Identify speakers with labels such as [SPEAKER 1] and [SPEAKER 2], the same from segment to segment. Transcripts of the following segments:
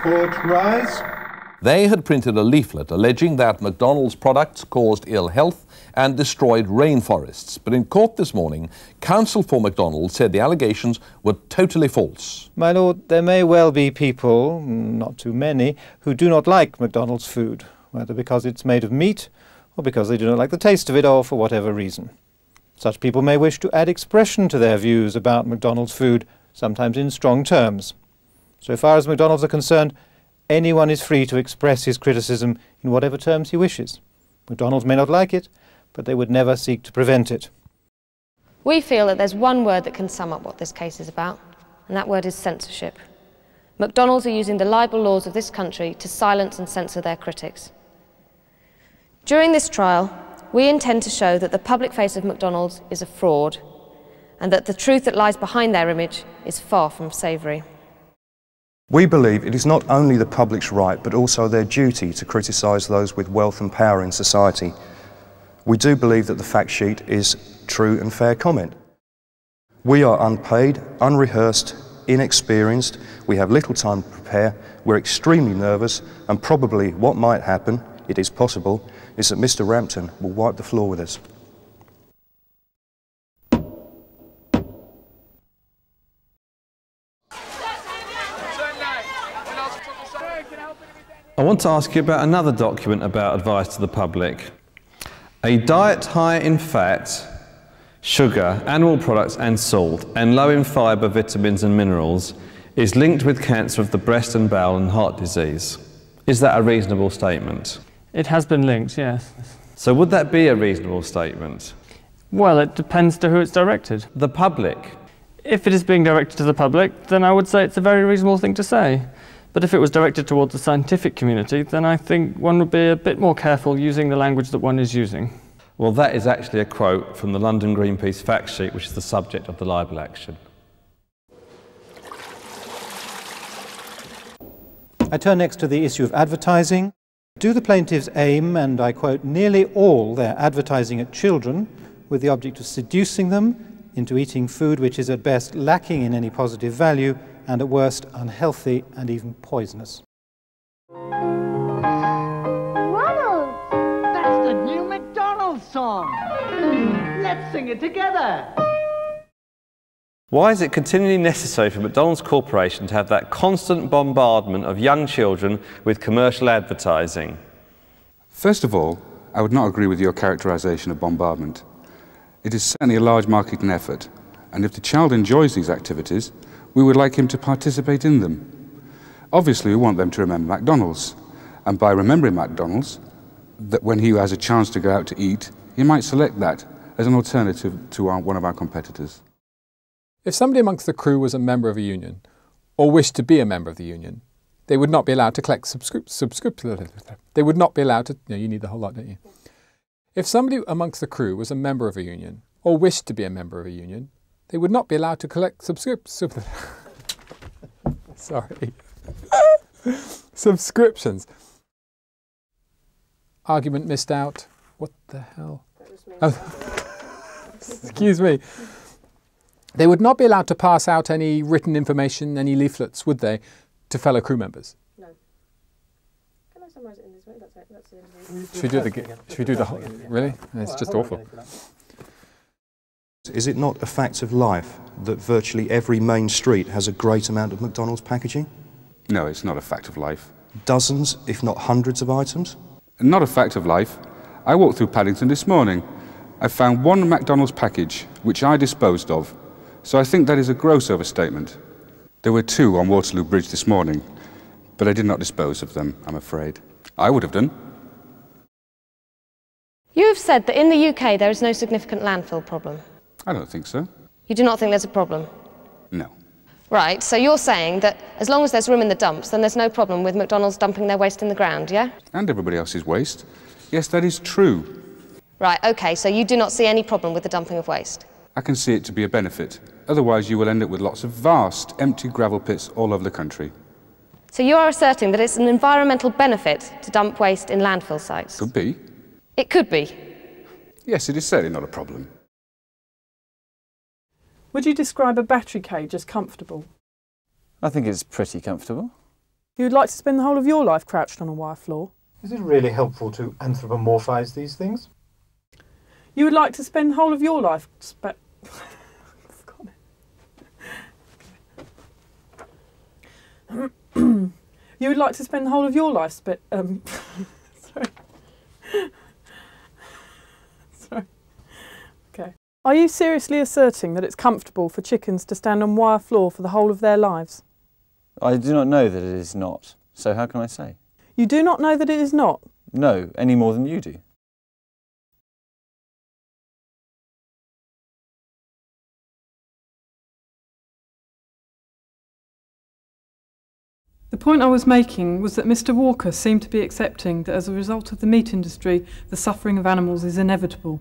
[SPEAKER 1] Court, rise.
[SPEAKER 2] They had printed a leaflet alleging that McDonald's products caused ill health and destroyed rainforests. But in court this morning, counsel for McDonald's said the allegations were totally false.
[SPEAKER 3] My lord, there may well be people, not too many, who do not like McDonald's food, whether because it's made of meat or because they do not like the taste of it, or for whatever reason. Such people may wish to add expression to their views about McDonald's food, sometimes in strong terms. So far as McDonald's are concerned, anyone is free to express his criticism in whatever terms he wishes. McDonald's may not like it, but they would never seek to prevent it.
[SPEAKER 4] We feel that there's one word that can sum up what this case is about, and that word is censorship. McDonald's are using the libel laws of this country to silence and censor their critics. During this trial, we intend to show that the public face of McDonald's is a fraud, and that the truth that lies behind their image is far from savoury.
[SPEAKER 5] We believe it is not only the public's right, but also their duty to criticise those with wealth and power in society. We do believe that the fact sheet is true and fair comment. We are unpaid, unrehearsed, inexperienced, we have little time to prepare, we're extremely nervous, and probably what might happen, it is possible, is that Mr. Rampton will wipe the floor with us.
[SPEAKER 6] I want to ask you about another document about advice to the public. A diet high in fat, sugar, animal products and salt, and low in fibre, vitamins and minerals is linked with cancer of the breast and bowel and heart disease. Is that a reasonable statement?
[SPEAKER 7] It has been linked, yes.
[SPEAKER 6] So would that be a reasonable statement?
[SPEAKER 7] Well, it depends to who it's directed.
[SPEAKER 6] The public.
[SPEAKER 7] If it is being directed to the public, then I would say it's a very reasonable thing to say. But if it was directed towards the scientific community, then I think one would be a bit more careful using the language that one is using.
[SPEAKER 6] Well, that is actually a quote from the London Greenpeace fact sheet, which is the subject of the libel action.
[SPEAKER 3] I turn next to the issue of advertising. Do the plaintiffs aim, and I quote, nearly all their advertising at children with the object of seducing them into eating food which is at best lacking in any positive value and at worst unhealthy and even poisonous?
[SPEAKER 8] Ronald! That's the new McDonald's song! Let's sing it together!
[SPEAKER 6] Why is it continually necessary for McDonald's Corporation to have that constant bombardment of young children with commercial advertising?
[SPEAKER 9] First of all, I would not agree with your characterisation of bombardment. It is certainly a large marketing effort, and if the child enjoys these activities, we would like him to participate in them. Obviously, we want them to remember McDonald's, and by remembering McDonald's, that when he has a chance to go out to eat, he might select that as an alternative to one of our competitors.
[SPEAKER 10] If somebody amongst the crew was a member of a union, or wished to be a member of the union, they would not be allowed to collect subscriptions. They would not be allowed to... No, you need the whole lot, don't you? If somebody amongst the crew was a member of a union, or wished to be a member of a union, they would not be allowed to collect subscriptions. Argument missed out. What the hell? Oh, excuse me. They would not be allowed to pass out any written information, any leaflets, would they, to fellow crew members?
[SPEAKER 4] No. Can I summarise it in this way? That's it.
[SPEAKER 10] Should we do the whole... Really? It's just awful.
[SPEAKER 5] Is it not a fact of life that virtually every main street has a great amount of McDonald's packaging?
[SPEAKER 9] No, it's not a fact of life.
[SPEAKER 5] Dozens, if not hundreds of items?
[SPEAKER 9] Not a fact of life. I walked through Paddington this morning. I found one McDonald's package, which I disposed of. So I think that is a gross overstatement. There were 2 on Waterloo Bridge this morning, but I did not dispose of them, I'm afraid. I would have done.
[SPEAKER 4] You have said that in the UK there is no significant landfill problem.
[SPEAKER 9] I don't think so.
[SPEAKER 4] You do not think there's a problem?
[SPEAKER 9] No.
[SPEAKER 4] Right, so you're saying that as long as there's room in the dumps, then there's no problem with McDonald's dumping their waste in the ground, yeah?
[SPEAKER 9] And everybody else's waste. Yes, that is true.
[SPEAKER 4] Right, OK, so you do not see any problem with the dumping of waste?
[SPEAKER 9] I can see it to be a benefit. Otherwise, you will end up with lots of vast, empty gravel pits all over the country.
[SPEAKER 4] So you are asserting that it's an environmental benefit to dump waste in landfill sites?
[SPEAKER 9] Could be.
[SPEAKER 4] It could be?
[SPEAKER 9] Yes, it is certainly not a problem.
[SPEAKER 11] Would you describe a battery cage as comfortable?
[SPEAKER 12] I think it's pretty comfortable.
[SPEAKER 1] You would like to spend the whole of your life crouched on a wire floor?
[SPEAKER 3] Is it really helpful to anthropomorphise these things?
[SPEAKER 1] You would like to spend the whole of your life... You would like to spend the whole of your life sorry. Sorry. Okay. Are you seriously asserting that it's comfortable for chickens to stand on wire floor for the whole of their lives?
[SPEAKER 11] I do not know that it is not, so how can I say?
[SPEAKER 1] You do not know that it is not?
[SPEAKER 11] No, any more than you do.
[SPEAKER 1] The point I was making was that Mr. Walker seemed to be accepting that as a result of the meat industry, the suffering of animals is inevitable.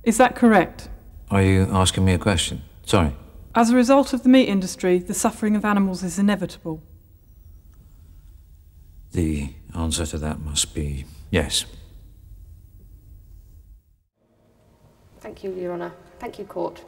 [SPEAKER 1] Is that correct?
[SPEAKER 12] Are you asking me a question? Sorry.
[SPEAKER 1] As a result of the meat industry, the suffering of animals is inevitable.
[SPEAKER 12] The answer to that must be yes.
[SPEAKER 4] Thank you, Your Honour. Thank you, Court.